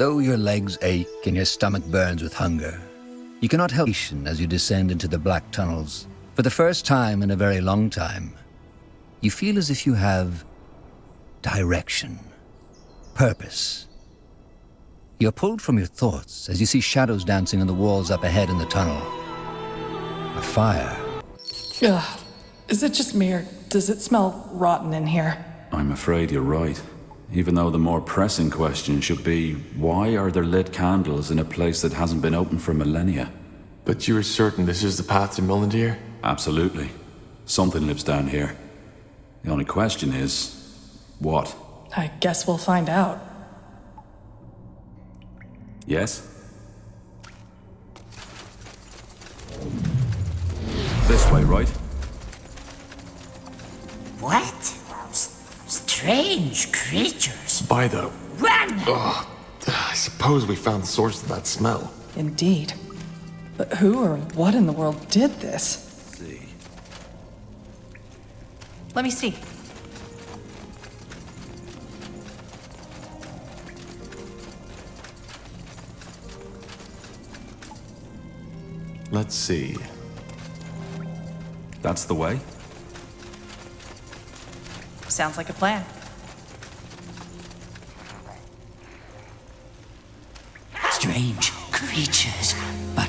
Though your legs ache and your stomach burns with hunger, you cannot help as you descend into the black tunnels. For the first time in a very long time, you feel as if you have direction, purpose. You're pulled from your thoughts as you see shadows dancing on the walls up ahead in the tunnel. A fire. Ugh. Is it just me, or does it smell rotten in here? I'm afraid you're right. Even though the more pressing question should be, why are there lit candles in a place that hasn't been open for millennia? But you're certain this is the path to Mulandir? Absolutely. Something lives down here. The only question is, what? I guess we'll find out. Yes? This way, right? What? Strange creatures. By the... Run! Ugh. I suppose we found the source of that smell. Indeed. But who or what in the world did this? See. Let me see. Let's see. That's the way? Sounds like a plan. Strange creatures, but...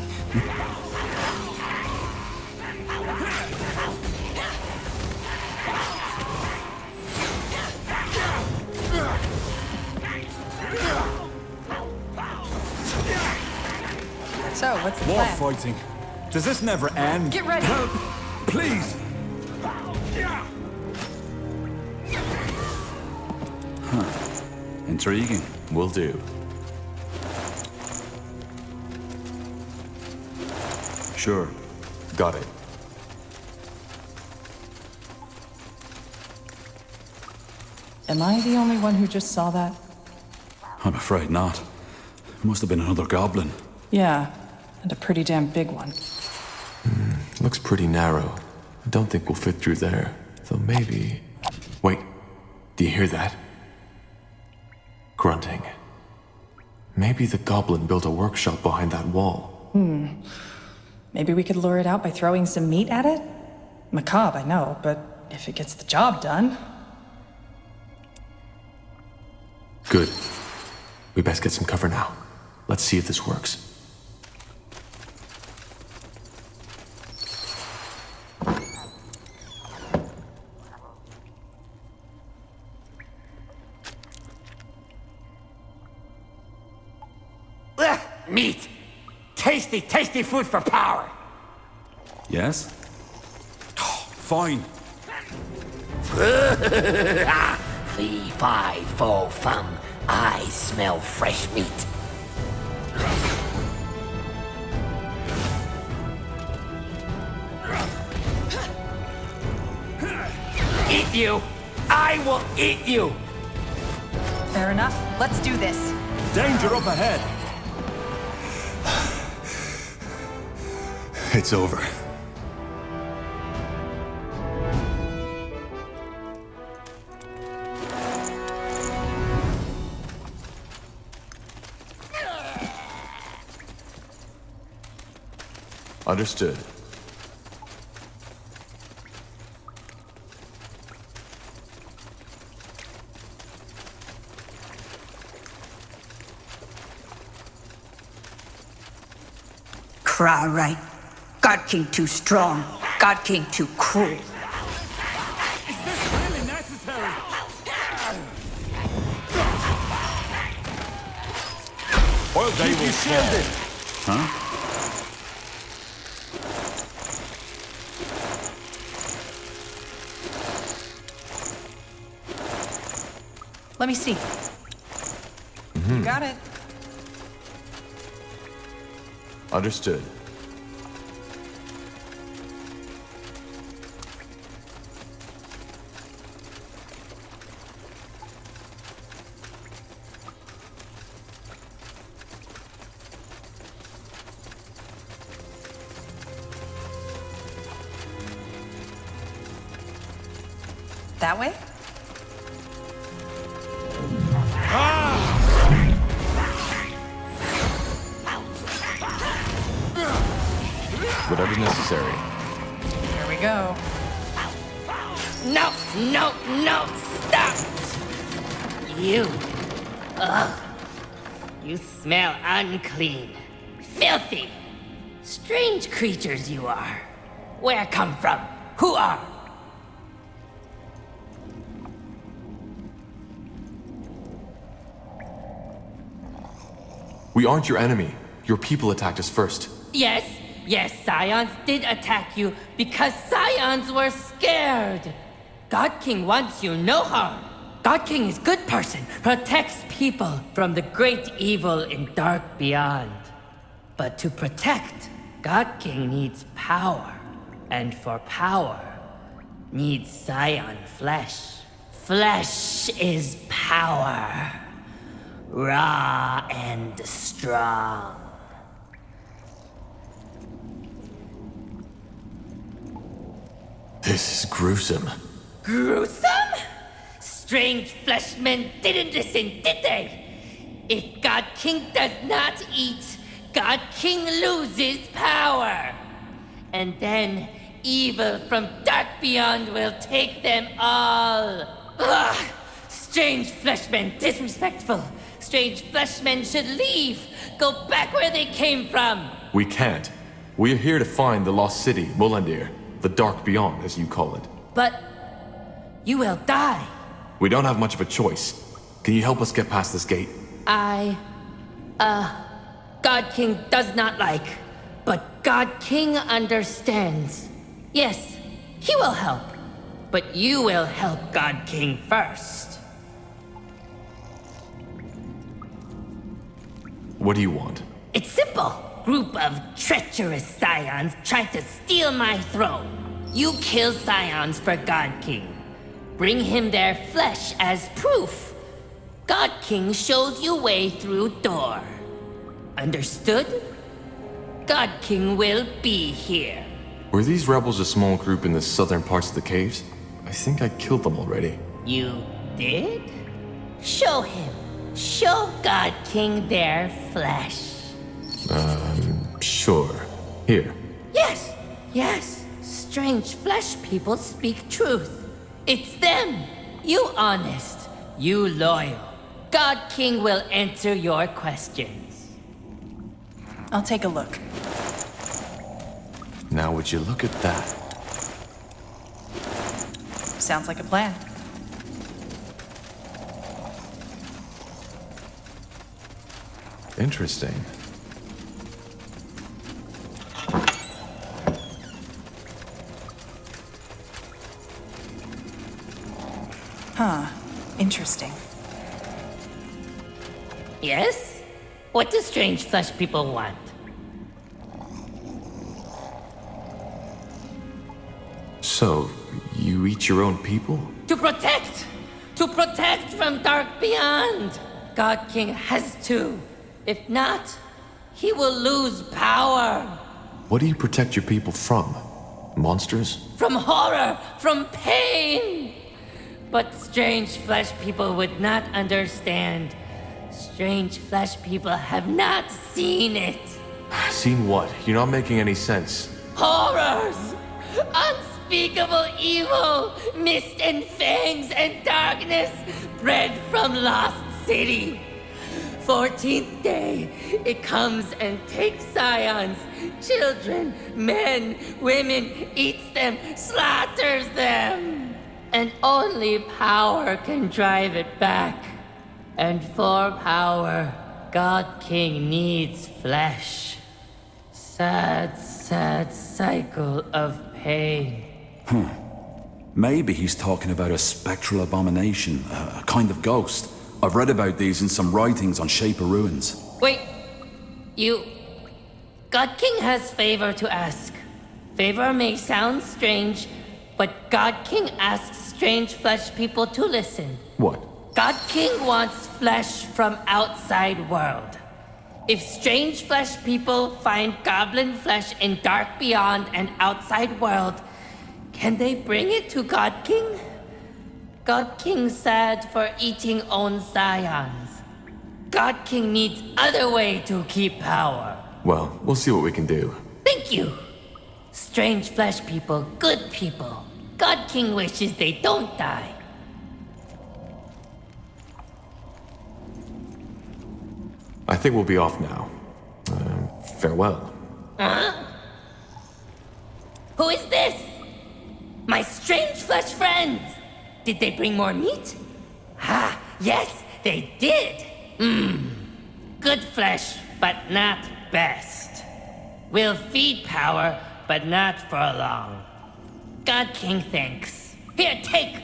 So, what's the More plan? fighting. Does this never end? Get ready! Help! Please! Intriguing. Will do. Sure. Got it. Am I the only one who just saw that? I'm afraid not. It must have been another goblin. Yeah, and a pretty damn big one. Looks pretty narrow. I don't think we'll fit through there. Though maybe... Wait. Do you hear that? Grunting. Maybe the goblin built a workshop behind that wall. Maybe we could lure it out by throwing some meat at it? Macabre, I know, but if it gets the job done... Good. We best get some cover now. Let's see if this works. Meat! Tasty, tasty food for power! Yes? Fine. Fee, fi, fo, fum. I smell fresh meat. Eat you! I will eat you! Fair enough. Let's do this. Danger up ahead. It's over. Understood. Cry right. God King too strong. God King too cruel. Is this really necessary? Well, They will shielded. Huh? Let me see. You got it. Understood. That way? necessary. Here we go. No, no, no, stop! You. Ugh. You smell unclean. Filthy. Strange creatures you are. Where come from? Who are? We aren't your enemy. Your people attacked us first. Yes, Scions did attack you because Scions were scared. God King wants you no harm. God King is good person, protects people from the great evil in dark beyond. But to protect, God King needs power. And for power, needs Scion flesh. Flesh is power. Raw and strong. This is gruesome. Gruesome? Strange fleshmen didn't listen, did they? If God King does not eat, God King loses power. And then evil from dark beyond will take them all. Ugh! Strange fleshmen disrespectful. Strange fleshmen should leave. Go back where they came from. We can't. We are here to find the lost city, Mulandir. The dark beyond, as you call it. But you will die. We don't have much of a choice. Can you help us get past this gate? God King does not like, but God King understands. Yes, he will help, but you will help God King first. What do you want? It's simple. Group of treacherous Scions tried to steal my throne. You kill Scions for God King. Bring him their flesh as proof. God King shows you way through door. Understood? God King will be here. Were these rebels a small group in the southern parts of the caves? I think I killed them already. You did? Show him. Show God King their flesh. Sure. Here. Yes. Strange flesh people speak truth. It's them. You honest. You loyal. God King will answer your questions. I'll take a look. Now would you look at that? Sounds like a plan. Interesting. Interesting. Yes? What do strange flesh people want? So, you eat your own people? To protect! To protect from dark beyond! God King has to. If not, he will lose power. What do you protect your people from? Monsters? From horror, from pain! But strange flesh people would not understand. Strange flesh people have not seen it. Seen what? You're not making any sense. Horrors! Unspeakable evil! Mist and fangs and darkness bred from lost city. 14th day, it comes and takes Scions, children, men, women, eats them, slaughters them. And only power can drive it back. And for power, God King needs flesh. Sad, sad cycle of pain. Maybe he's talking about a spectral abomination, a kind of ghost. I've read about these in some writings on Shape of Ruins. Wait, you... God King has favor to ask. Favor may sound strange, but God King asks strange flesh people to listen. What? God King wants flesh from outside world. If strange flesh people find goblin flesh in dark beyond and outside world, can they bring it to God King? God King sad for eating own Scions. God King needs other way to keep power. Well, we'll see what we can do. Thank you. Strange flesh people, good people. God King wishes they don't die. I think we'll be off now. Farewell. Who is this? My strange flesh friends! Did they bring more meat? Ah, yes, they did! Good flesh, but not best. We'll feed power, but not for long. God King thinks. Here, take!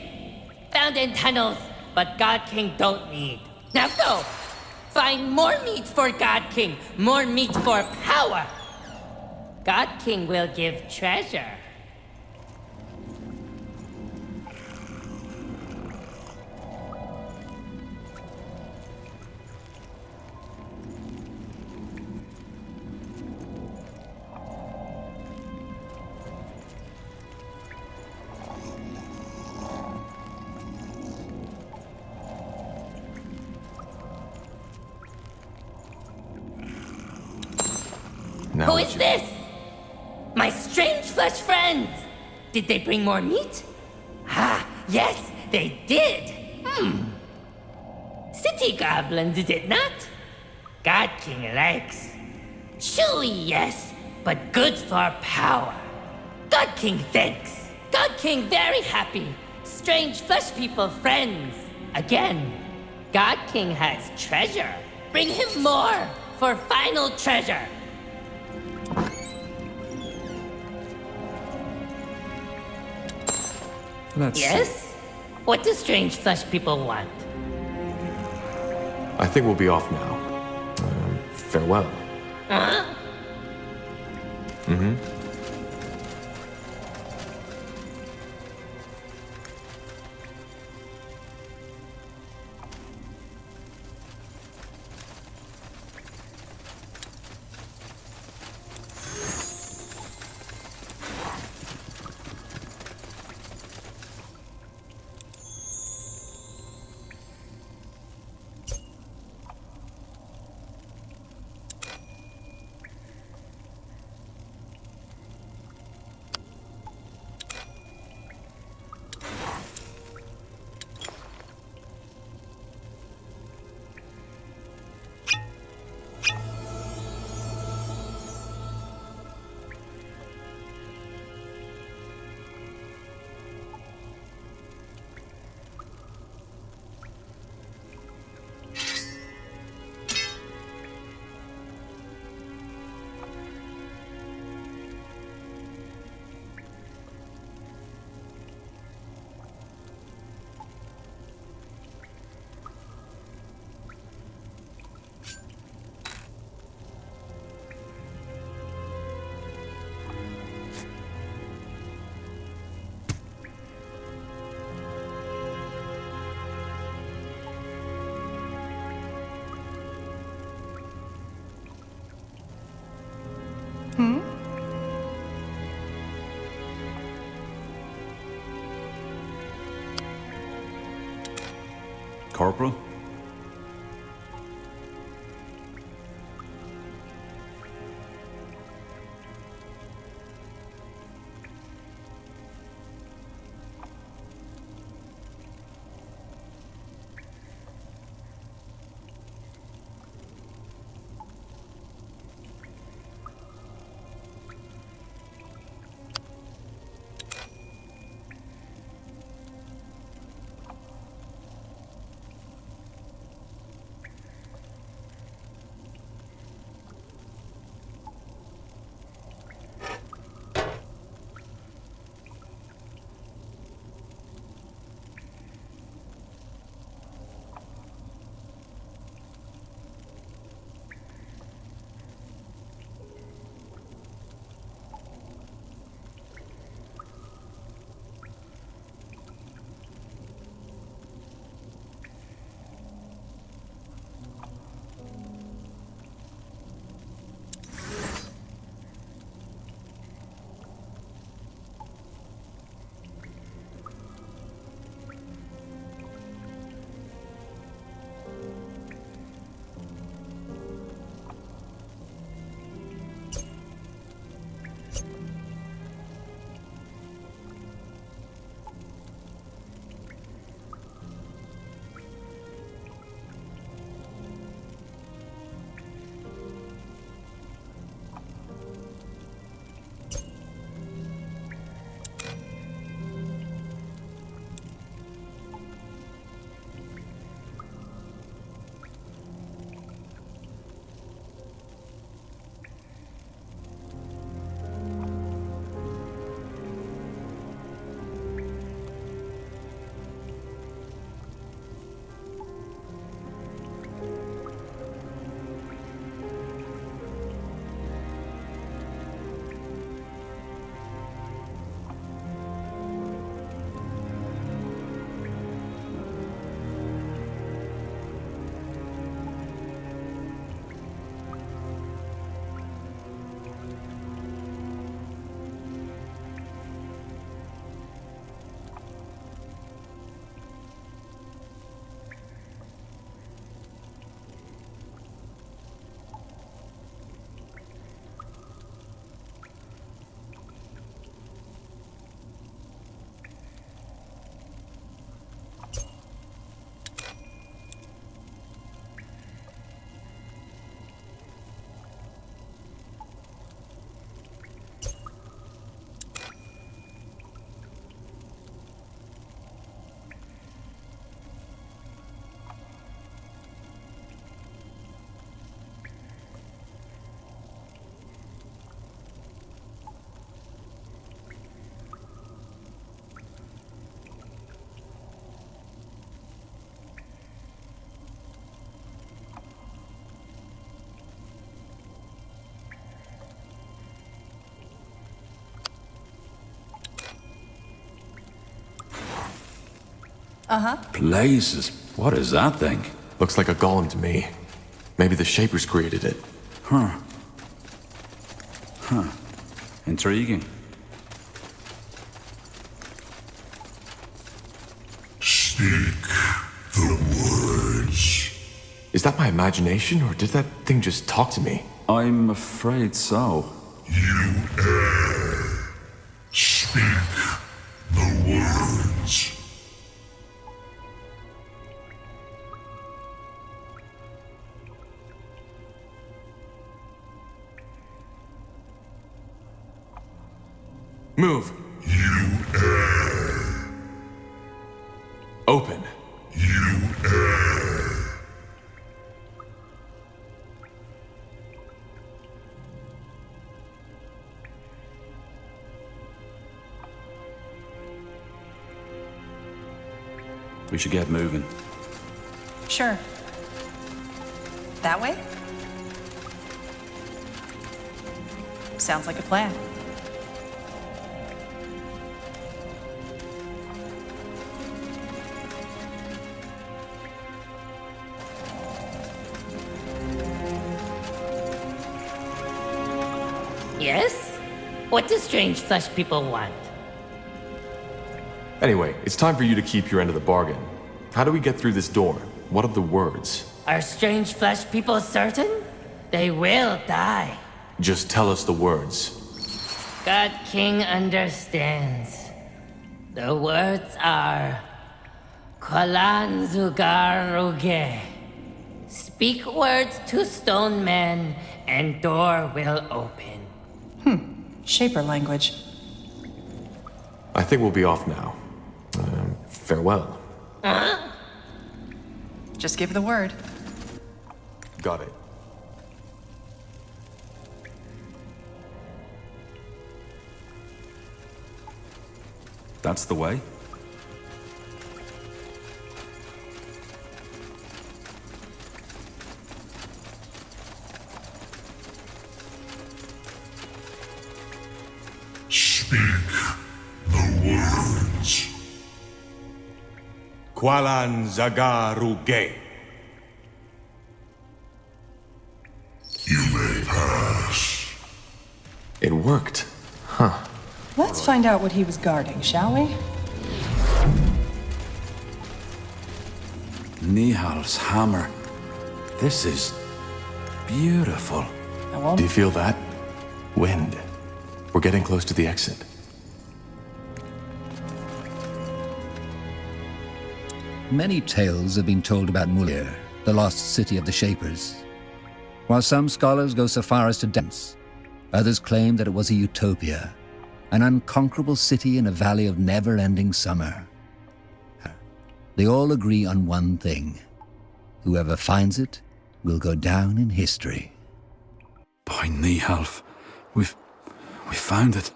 Found in tunnels, but God King don't need. Now go! Find more meat for God King, more meat for power! God King will give treasure. Now Who is this? My strange flesh friends! Did they bring more meat? Ah, yes, they did! City goblins, is it not? God King likes. Chewy, yes, but good for power. God King thanks. God King very happy. Strange flesh people friends. Again, God King has treasure. Bring him more for final treasure. Yes? What do strange flesh people want? I think we'll be off now. Farewell. Corporal? Blazes, what is that thing? Looks like a golem to me. Maybe the Shapers created it. Intriguing. Speak the words. Is that my imagination, or did that thing just talk to me? I'm afraid so. You err. Speak the words. Move. You err. Open. You err. We should get moving. Sure. That way? Sounds like a plan. Yes? What do strange flesh people want? Anyway, it's time for you to keep your end of the bargain. How do we get through this door? What are the words? Are strange flesh people certain? They will die. Just tell us the words. God King understands. The words are Kwalan Zugaruge. Speak words to stone men, and door will open. Shaper language. I think we'll be off now. Farewell. Just give the word. Got it. That's the way? Speak the words. Kwalan Zagaruge. You may pass. It worked. Huh. Let's find out what he was guarding, shall we? Nihal's hammer. This is beautiful. I won't. Do you feel that? Wind. We're getting close to the exit. Many tales have been told about Mulandir, the lost city of the Shapers. While some scholars go so far as to dance, others claim that it was a utopia, an unconquerable city in a valley of never-ending summer. They all agree on one thing. Whoever finds it will go down in history. By Nihalf, we found it.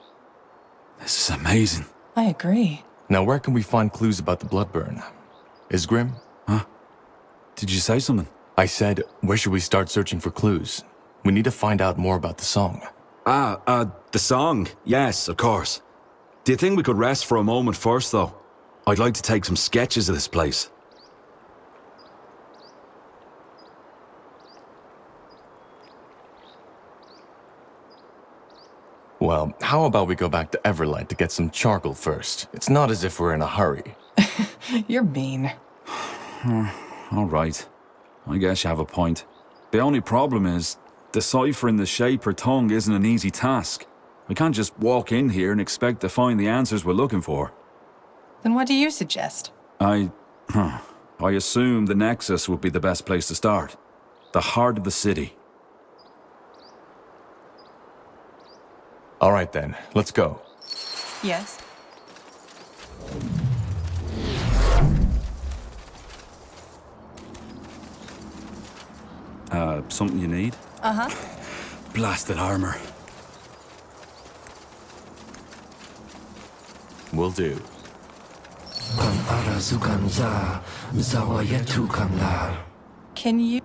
This is amazing. I agree. Now, where can we find clues about the Bloodburn? Is Grim? Huh? Did you say something? I said, where should we start searching for clues? We need to find out more about the song. The song. Yes, of course. Do you think we could rest for a moment first, though? I'd like to take some sketches of this place. Well, how about we go back to Everlight to get some charcoal first? It's not as if we're in a hurry. You're mean. All right. I guess you have a point. The only problem is, deciphering the Shaper tongue isn't an easy task. We can't just walk in here and expect to find the answers we're looking for. Then what do you suggest? I assume the Nexus would be the best place to start. The heart of the city. All right then, let's go. Yes. Something you need? Blasted armor. Will do. Can you?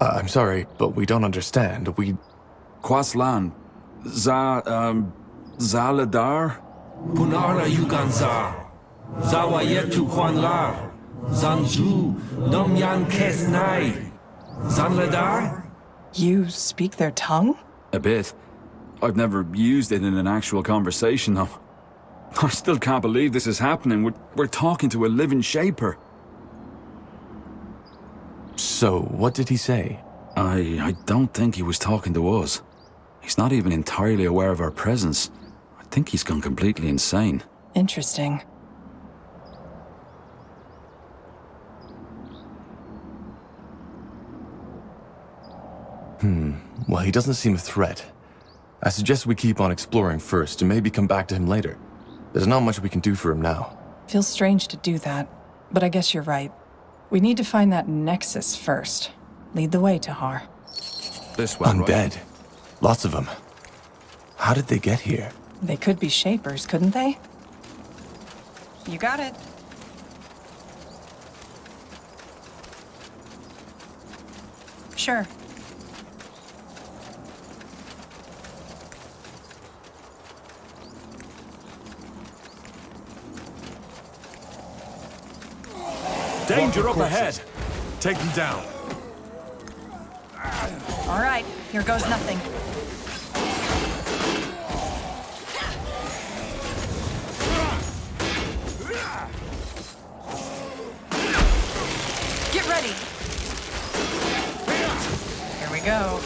I'm sorry, but we don't understand. Quaslan. Zaladar? Punara Yuganzar. Zawayetu Kwanlar. Zanju. Nomyan Kesnai. Zanladar? You speak their tongue? A bit. I've never used it in an actual conversation, though. I still can't believe this is happening. We're talking to a living shaper. So, what did he say? I don't think he was talking to us. He's not even entirely aware of our presence. I think he's gone completely insane. Interesting. Well, he doesn't seem a threat. I suggest we keep on exploring first and maybe come back to him later. There's not much we can do for him now. Feels strange to do that, but I guess you're right. We need to find that Nexus first. Lead the way, Tahar. This way, Undead. Lots of them. How did they get here? They could be shapers, couldn't they? You got it. Sure. Danger up ahead. Take them down. All right, here goes nothing. Get ready. Here we go.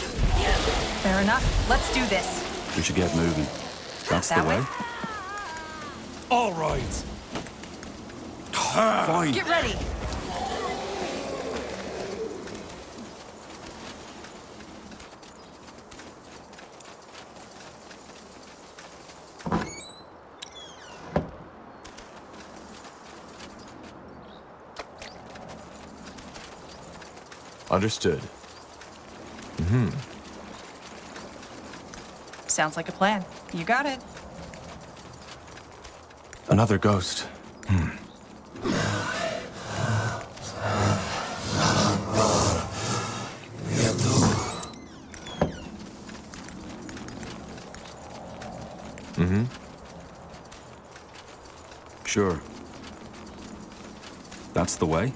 Fair enough. Let's do this. We should get moving. That's That the way. way? All right. Fine. Get ready. Understood. Sounds like a plan. You got it. Another ghost. Sure. That's the way?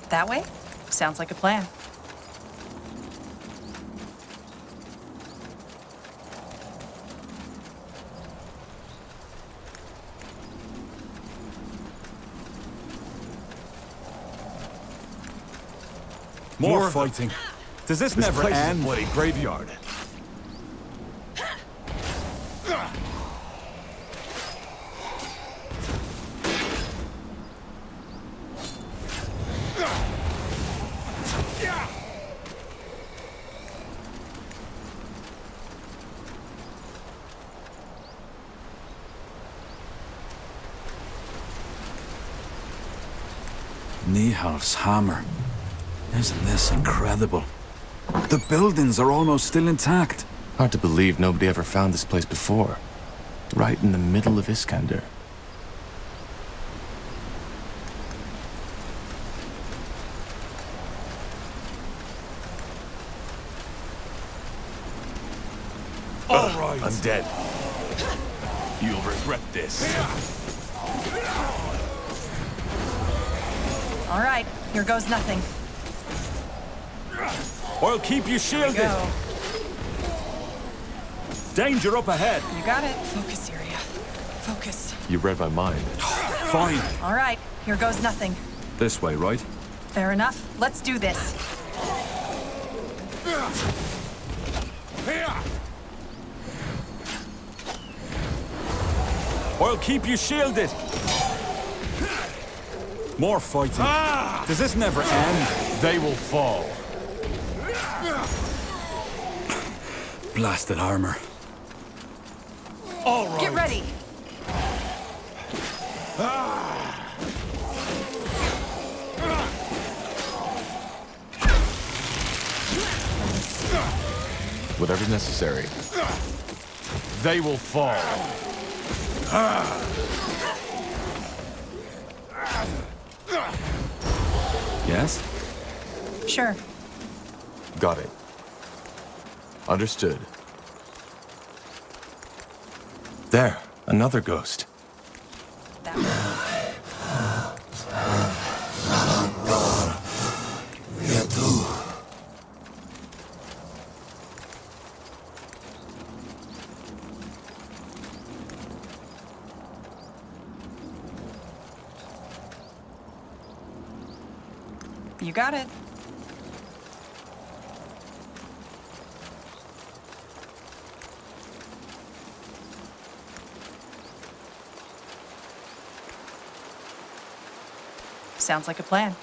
That way? Sounds like a plan. More fighting. Does this never place is end? a bloody graveyard. Nihalf's hammer. Isn't this incredible? The buildings are almost still intact. Hard to believe nobody ever found this place before. Right in the middle of Iskander. All right. I'm dead. You'll regret this. All right, here goes nothing. I'll keep you shielded. Go. Danger up ahead. You got it. Focus area. Focus. You read my mind. Fine. All right, here goes nothing. This way, right? Fair enough. Let's do this. I'll keep you shielded. More fighting. Does this never end? They will fall. Blasted armor. All right. Get ready. Whatever's necessary. They will fall. Yes? Sure. Got it. Understood. There, another ghost. That way. You got it. Sounds like a plan.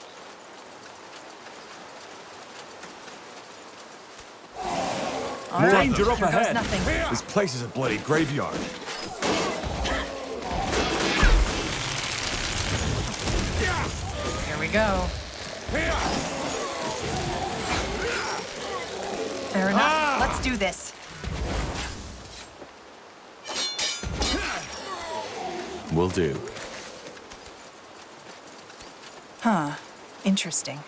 All right, Danger up here goes ahead. nothing. This place is a bloody graveyard. Here we go. Fair enough. Let's do this. Will do. Huh. Interesting.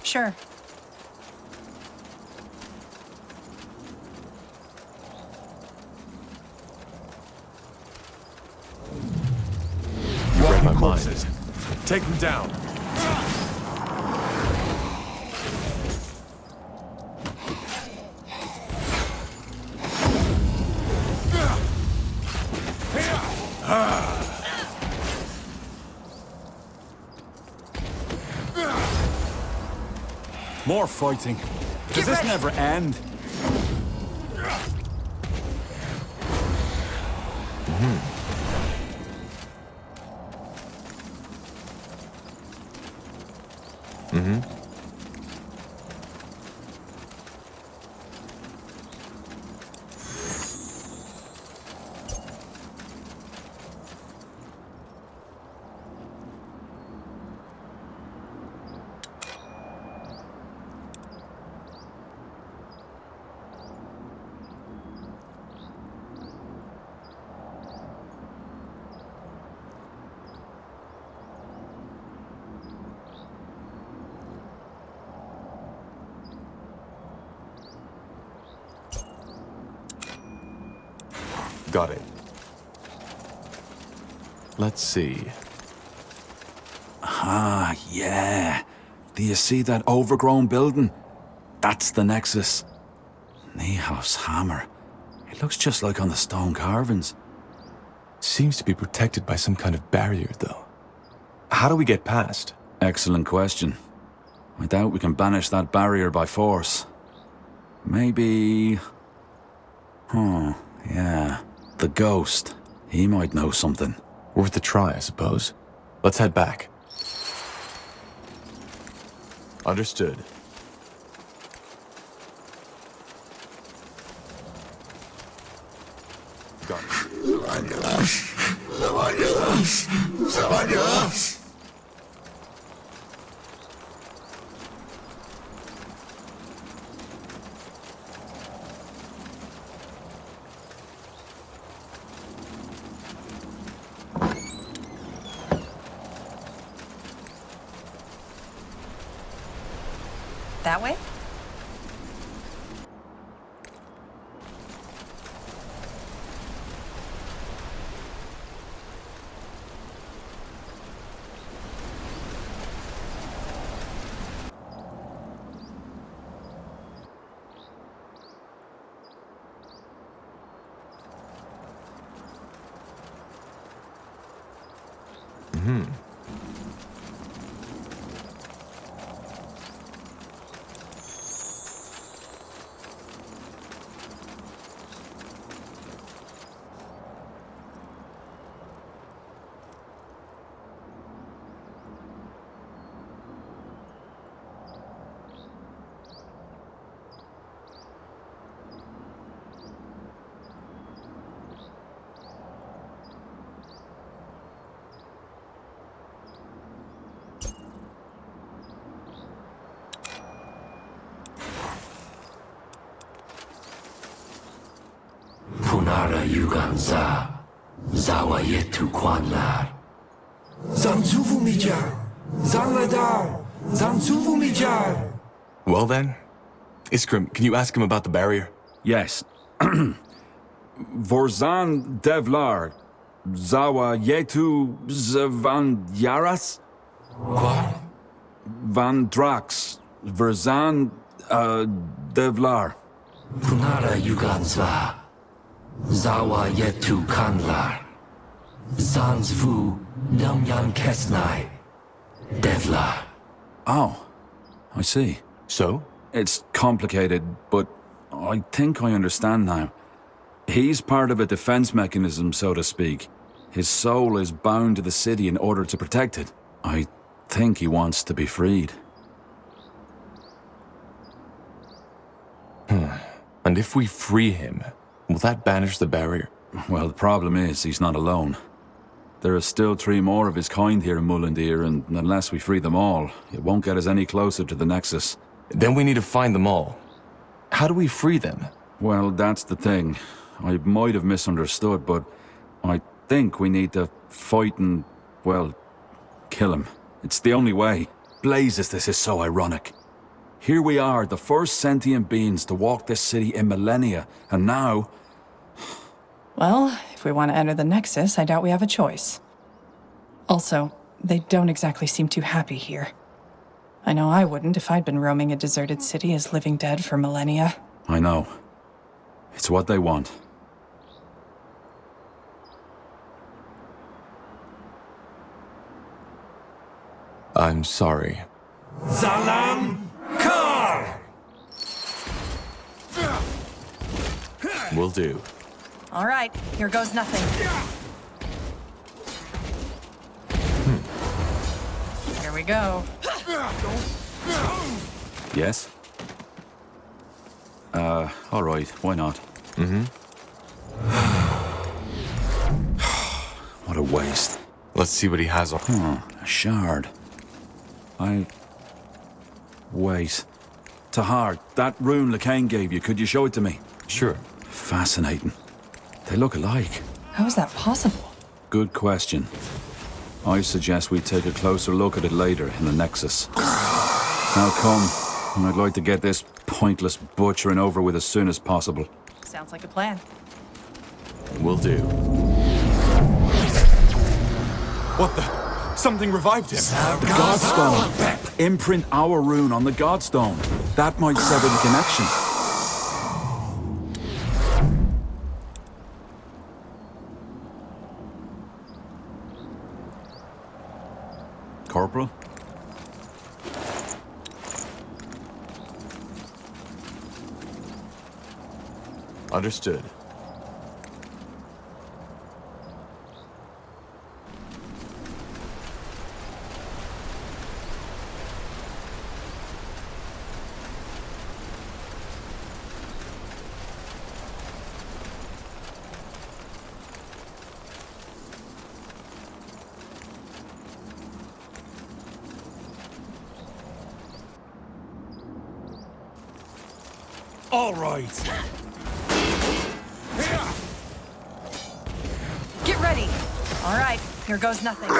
Sure. Read my mind. Corpses. Take them down. More fighting. Does this never end? Got it. Let's see. Ah, yeah. Do you see that overgrown building? That's the Nexus. Niehoff's hammer. It looks just like on the stone carvings. Seems to be protected by some kind of barrier, though. How do we get past? Excellent question. I doubt we can banish that barrier by force. Maybe... yeah. The ghost. He might know something. Worth a try, I suppose. Let's head back. Understood. Got it. That way? Punara Yuganza, Zawa Yetu Kwanlar. Zanzuvu Mijar! Zanladar! Zanzuvu Mijar! Well then, Iskrim, can you ask him about the barrier? Yes. Vorzan Devlar, Zawa Yetu Van Yaras? What? Van Drax, Verzan Devlar. Punara Yuganza, Zawa Yetu Kanlar. Zanzvu Namyan Kesnai, Devlar. Oh, I see. So? It's complicated, but I think I understand now. He's part of a defense mechanism, so to speak. His soul is bound to the city in order to protect it. I think he wants to be freed. And if we free him, will that banish the barrier? Well, the problem is he's not alone. There are still 3 more of his kind here in Mulandir, and unless we free them all, it won't get us any closer to the Nexus. Then we need to find them all. How do we free them? Well, that's the thing. I might have misunderstood, but I think we need to fight and, well, kill him. It's the only way. Blazes, this is so ironic. Here we are, the first sentient beings to walk this city in millennia, and now... Well, if we want to enter the Nexus, I doubt we have a choice. Also, they don't exactly seem too happy here. I know I wouldn't if I'd been roaming a deserted city as living dead for millennia. I know. It's what they want. I'm sorry. Zalam Kar! Will do. All right, here goes nothing. Here we go. Yes? All right, why not? What a waste. Let's see what he has on. A shard. Wait. Tahar, that rune Lacane gave you, could you show it to me? Sure. Fascinating. They look alike. How is that possible? Good question. I suggest we take a closer look at it later in the Nexus. Now come, and I'd like to get this pointless butchering over with as soon as possible. Sounds like a plan. Will do. What the? Something revived him. The Godstone. Imprint our rune on the Godstone. That might sever the connection. Corporal? Understood. All right. Get ready. All right, here goes nothing.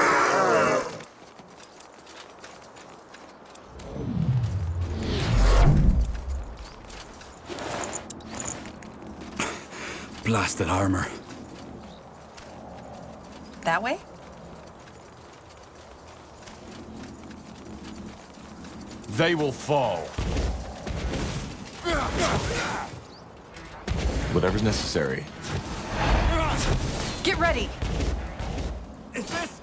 Blasted armor. That way? They will fall. Whatever's necessary. Get ready. Is this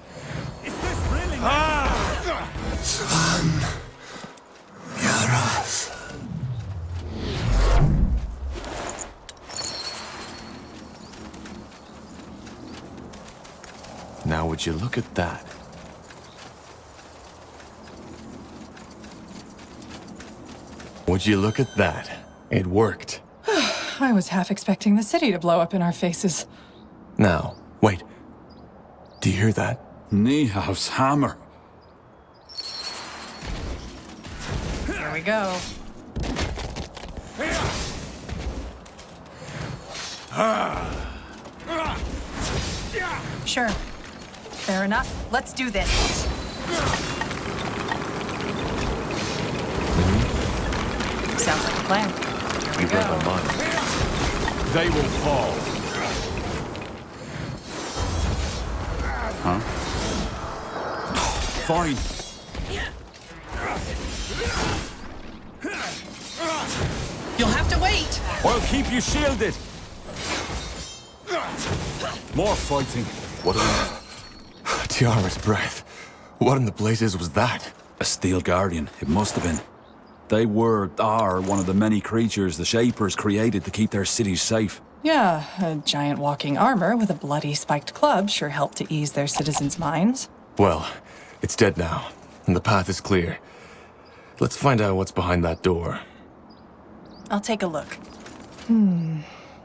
really? Svan Yaras. Now would you look at that? Would you look at that? It worked. I was half expecting the city to blow up in our faces. Now, wait. Do you hear that? Niehav's hammer. Here we go. Sure. Fair enough. Let's do this. Sounds like a plan. Here we You go. read my mind. They will fall. Huh? Fine. You'll have to wait. I'll keep you shielded. More fighting. What are we... Tiara's breath. What in the blazes was that? A steel guardian, it must have been. They are one of the many creatures the Shapers created to keep their cities safe. Yeah, a giant walking armor with a bloody spiked club sure helped to ease their citizens' minds. Well, it's dead now, and the path is clear. Let's find out what's behind that door. I'll take a look.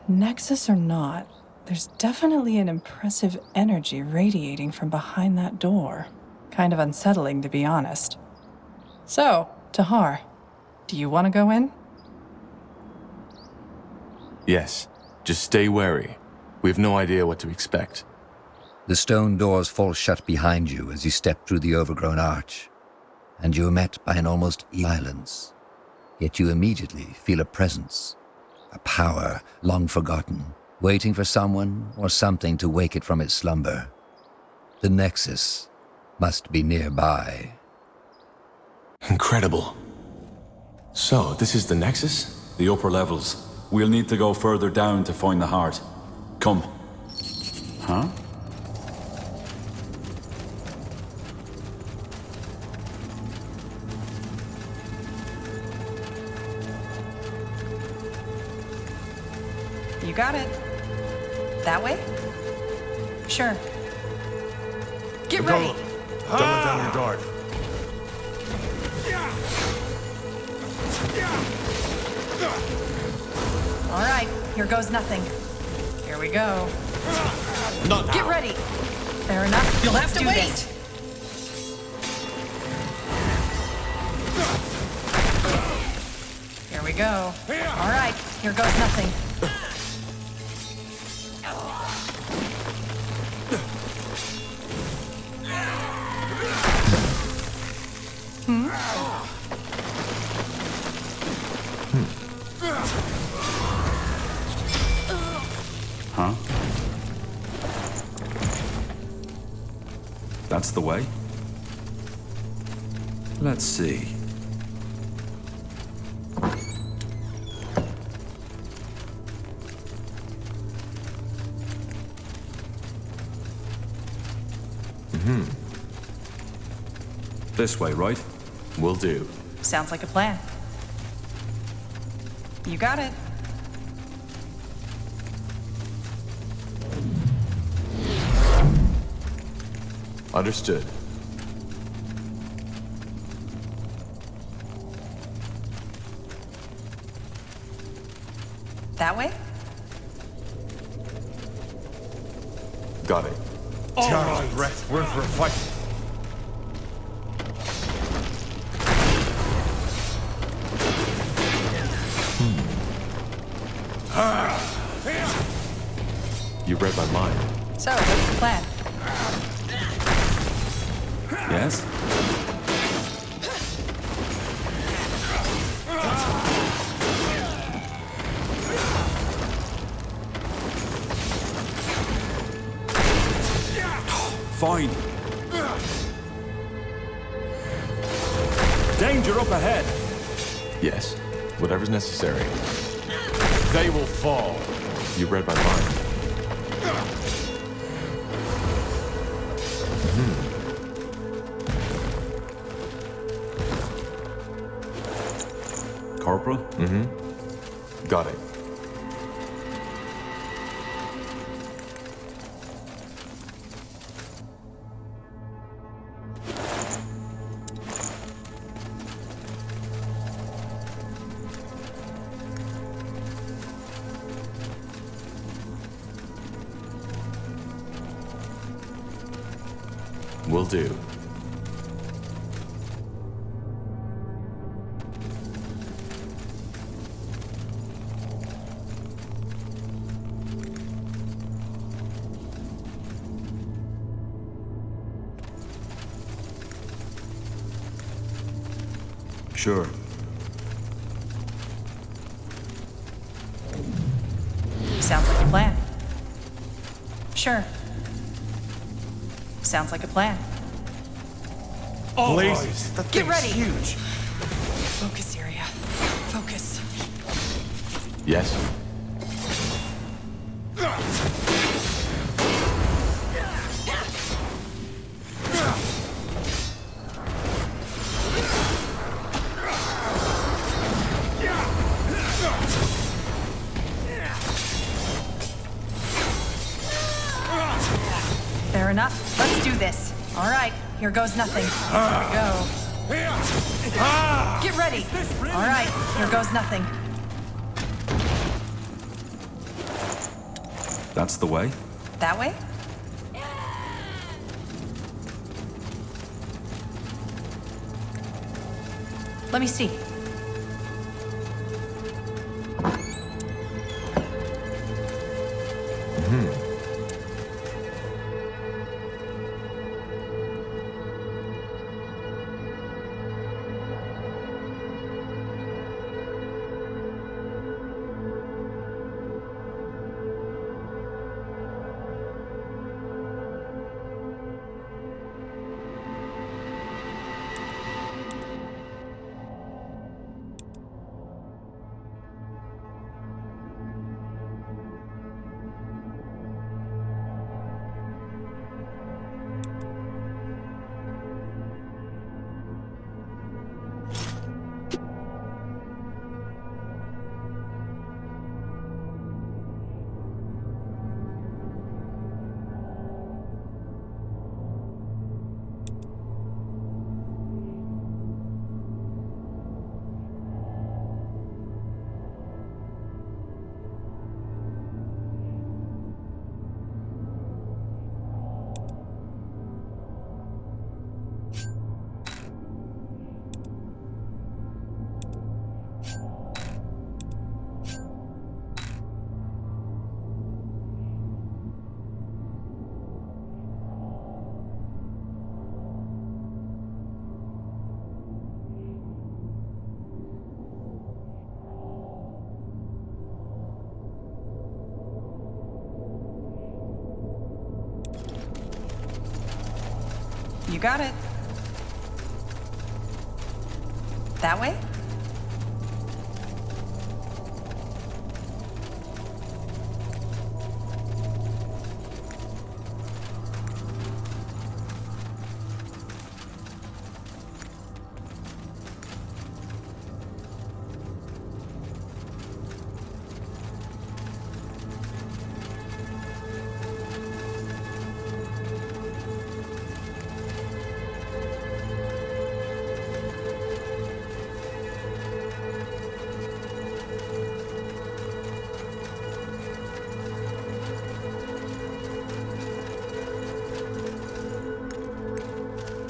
Nexus or not, there's definitely an impressive energy radiating from behind that door. Kind of unsettling, to be honest. So, Tahar, do you want to go in? Yes, just stay wary. We have no idea what to expect. The stone doors fall shut behind you as you step through the overgrown arch, and you are met by an almost silence. Yet you immediately feel a presence, a power long forgotten, waiting for someone or something to wake it from its slumber. The Nexus must be nearby. Incredible. So, this is the Nexus? The upper levels. We'll need to go further down to find the heart. Come. Huh? You got it. That way? Sure. Get ready. Don't let down your guard. All right, here goes nothing. Here we go. Get ready. Fair enough. You'll have to wait. Here we go. All right, here goes nothing. Huh? That's the way? Let's see. This way, right? Will do. Sounds like a plan. You got it. Understood. That way? Got it. Tiara's breath. We're in for a fight. You read my mind. So, what's the plan? Yes? Fine. Danger up ahead. Yes, whatever's necessary. They will fall. You read my mind. Corporal? Got it. Will do. Sure. Sounds like a plan. Sure. Sounds like a plan. Blazes, that Get thing's ready. huge. Focus area. Focus. Yes? Fair enough. Let's do this. All right, here goes nothing. Here we go. Get ready. All right, here goes nothing. That's the way? That way? Let me see. You got it. That way?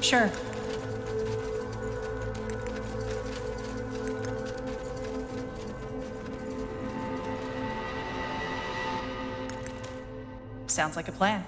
Sure. Sounds like a plan.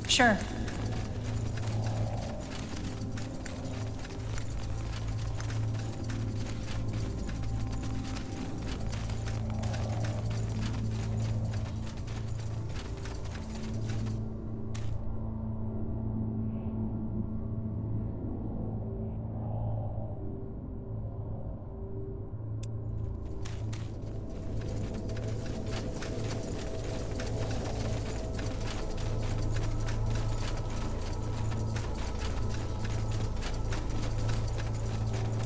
Sure.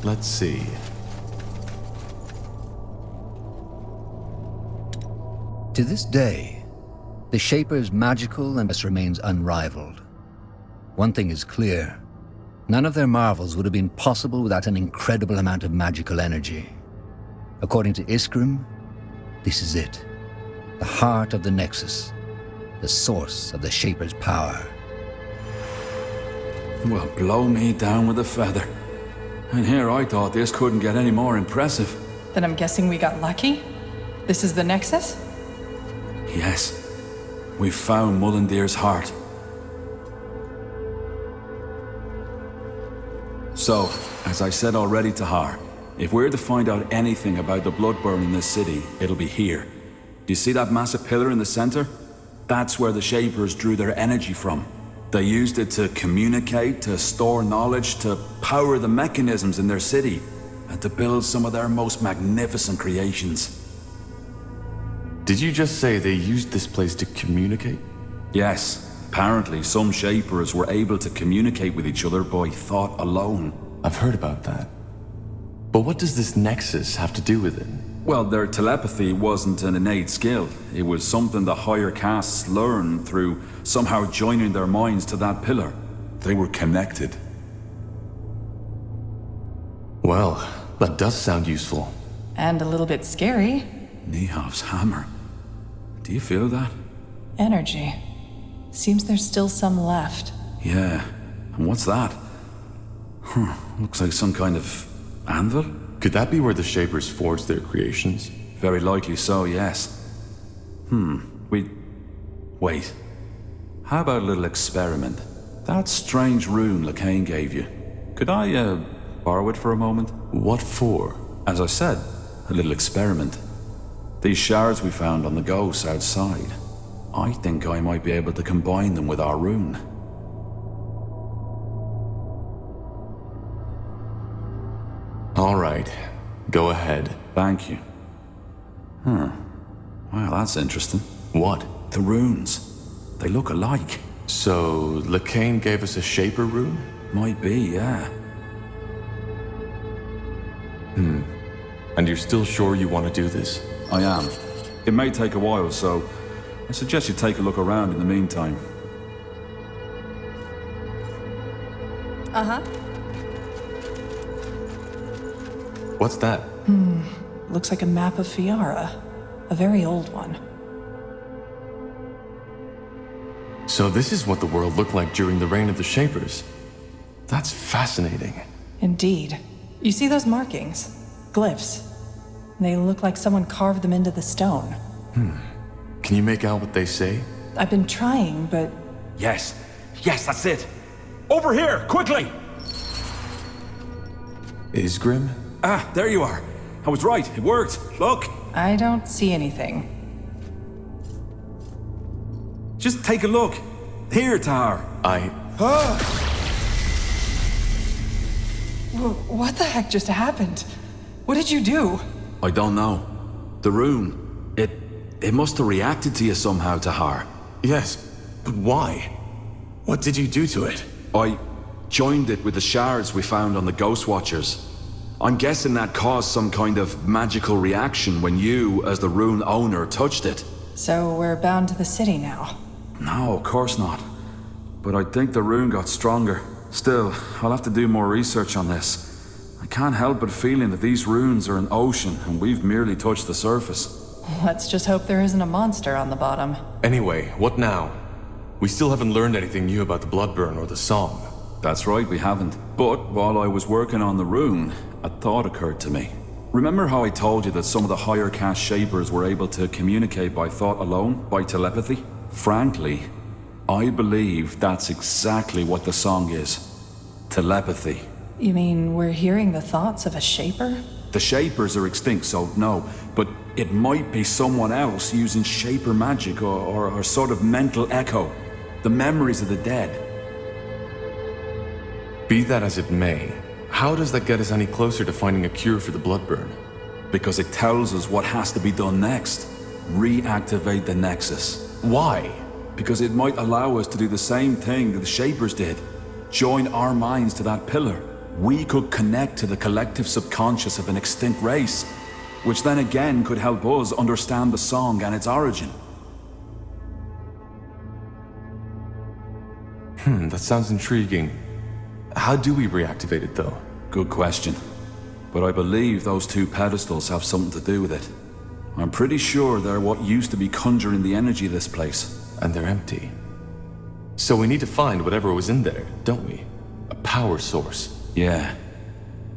Let's see. To this day, The Shaper's magical and remains unrivaled. One thing is clear. None of their marvels would have been possible without an incredible amount of magical energy. According to Iskrim, this is it. The heart of the Nexus. The source of the Shaper's power. Well, blow me down with a feather. And here I thought this couldn't get any more impressive. Then I'm guessing we got lucky? This is the Nexus? Yes. We found Mulandir's heart. So, as I said already to Har, if we're to find out anything about the Bloodburn in this city, it'll be here. Do you see that massive pillar in the center? That's where the Shapers drew their energy from. They used it to communicate, to store knowledge, to power the mechanisms in their city, and to build some of their most magnificent creations. Did you just say they used this place to communicate? Yes. Apparently, some Shapers were able to communicate with each other by thought alone. I've heard about that. But what does this Nexus have to do with it? Well, their telepathy wasn't an innate skill. It was something the higher castes learned through somehow joining their minds to that pillar. They were connected. Well, that does sound useful. And a little bit scary. Nihav's hammer. Do you feel that? Energy. Seems there's still some left. Yeah. And what's that? Looks like some kind of anvil? Could that be where the Shapers forged their creations? Very likely so, yes. Wait. How about a little experiment? That strange rune Lacane gave you. Could I, borrow it for a moment? What for? As I said, a little experiment. These shards we found on the ghosts outside. I think I might be able to combine them with our rune. All right. Go ahead. Thank you. Wow, that's interesting. What? The runes. They look alike. So, Lacane gave us a Shaper rune? Might be, yeah. And you're still sure you want to do this? I am. It may take a while, so I suggest you take a look around in the meantime. Uh-huh. What's that? Looks like a map of Fiara. A very old one. So this is what the world looked like during the reign of the Shapers. That's fascinating. Indeed. You see those markings? Glyphs. They look like someone carved them into the stone. Can you make out what they say? I've been trying, but... Yes, that's it. Over here, quickly! Isgrim? Ah, there you are. I was right, it worked. Look! I don't see anything. Just take a look. Here, Tahar. What the heck just happened? What did you do? I don't know. The rune, it must have reacted to you somehow, Tahar. Yes, but why? What did you do to it? I joined it with the shards we found on the Ghost Watchers. I'm guessing that caused some kind of magical reaction when you, as the rune owner, touched it. So we're bound to the city now? No, of course not. But I think the rune got stronger. Still, I'll have to do more research on this. I can't help but feeling that these runes are an ocean and we've merely touched the surface. Let's just hope there isn't a monster on the bottom. Anyway, what now? We still haven't learned anything new about the Bloodburn or the song. That's right, we haven't. But while I was working on the rune, a thought occurred to me. Remember how I told you that some of the higher caste Shapers were able to communicate by thought alone, by telepathy? Frankly, I believe that's exactly what the song is. Telepathy. You mean we're hearing the thoughts of a Shaper? The Shapers are extinct, so no. But it might be someone else using Shaper magic or sort of mental echo. The memories of the dead. Be that as it may, how does that get us any closer to finding a cure for the Bloodburn? Because it tells us what has to be done next. Reactivate the Nexus. Why? Because it might allow us to do the same thing that the Shapers did. Join our minds to that pillar. We could connect to the collective subconscious of an extinct race, which then again could help us understand the song and its origin. That sounds intriguing. How do we reactivate it, though? Good question. But I believe those two pedestals have something to do with it. I'm pretty sure they're what used to be conjuring the energy of this place. And they're empty. So we need to find whatever was in there, don't we? A power source. Yeah.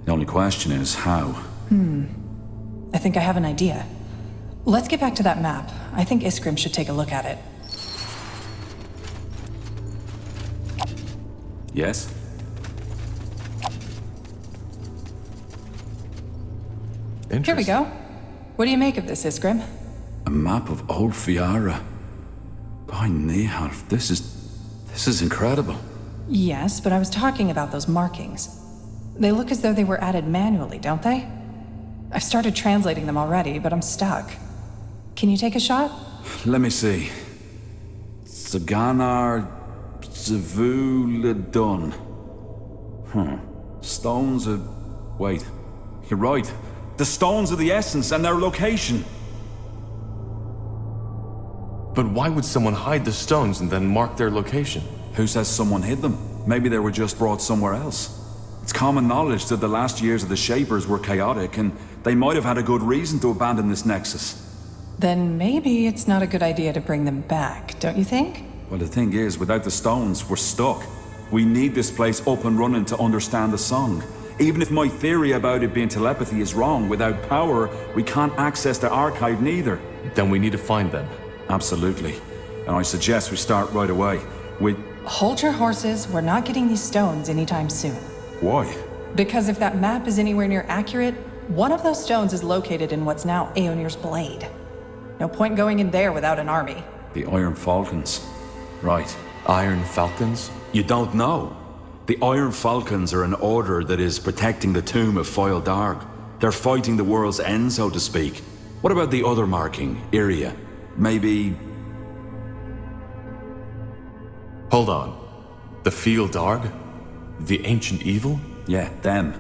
The only question is how. I think I have an idea. Let's get back to that map. I think Iskrim should take a look at it. Yes? Here we go. What do you make of this, Iskrim? A map of old Fiara. By Neharf, this is incredible. Yes, but I was talking about those markings. They look as though they were added manually, don't they? I've started translating them already, but I'm stuck. Can you take a shot? Let me see. Saganar Zavuladun. Stones of... Wait. You're right. The stones of the essence and their location. But why would someone hide the stones and then mark their location? Who says someone hid them? Maybe they were just brought somewhere else. It's common knowledge that the last years of the Shapers were chaotic, and they might have had a good reason to abandon this Nexus. Then maybe it's not a good idea to bring them back, don't you think? Well, the thing is, without the stones, we're stuck. We need this place up and running to understand the song. Even if my theory about it being telepathy is wrong, without power, we can't access the archive neither. Then we need to find them. Absolutely. And I suggest we start right away. Hold your horses, we're not getting these stones anytime soon. Why? Because if that map is anywhere near accurate, one of those stones is located in what's now Aeonir's Blade. No point going in there without an army. The Iron Falcons. Right. Iron Falcons? You don't know. The Iron Falcons are an order that is protecting the tomb of Foil Darg. They're fighting the world's end, so to speak. What about the other marking, Iria? Maybe... Hold on. The Foil Darg? The ancient evil? Yeah, them.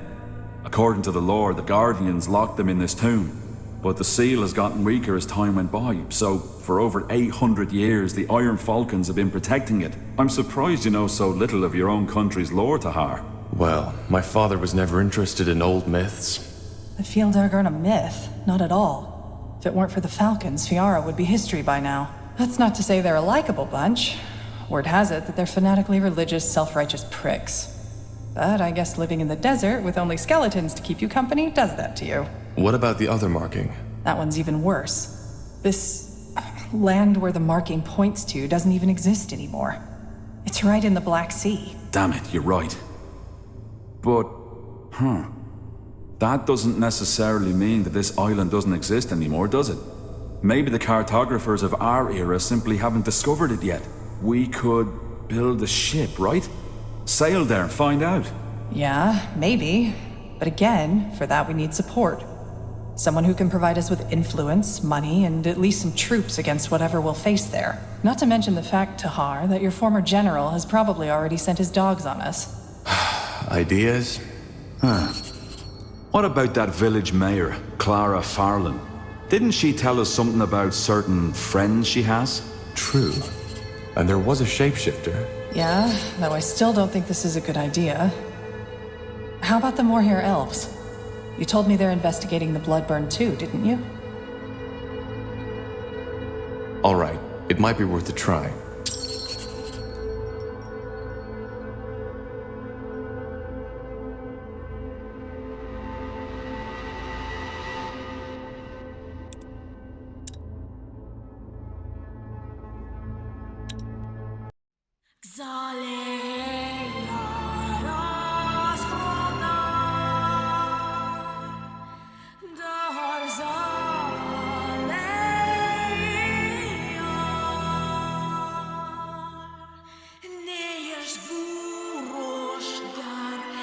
According to the lore, the Guardians locked them in this tomb. But the seal has gotten weaker as time went by, so for over 800 years, the Iron Falcons have been protecting it. I'm surprised you know so little of your own country's lore, Tahar. Well, my father was never interested in old myths. The Fieldar aren't a myth, not at all. If it weren't for the Falcons, Fiara would be history by now. That's not to say they're a likable bunch. Word has it that they're fanatically religious, self-righteous pricks. But I guess living in the desert with only skeletons to keep you company does that to you. What about the other marking? That one's even worse. This land where the marking points to doesn't even exist anymore. It's right in the Black Sea. Damn it, you're right. But, that doesn't necessarily mean that this island doesn't exist anymore, does it? Maybe the cartographers of our era simply haven't discovered it yet. We could build a ship, right? Sail there and find out. Yeah, maybe. But again, for that we need support. Someone who can provide us with influence, money, and at least some troops against whatever we'll face there. Not to mention the fact, Tahar, that your former general has probably already sent his dogs on us. Ideas? What about that village mayor, Clara Farland? Didn't she tell us something about certain friends she has? True. And there was a shapeshifter. Yeah, though I still don't think this is a good idea. How about the Moorhair elves? You told me they're investigating the Bloodburn too, didn't you? All right, it might be worth a try. Zale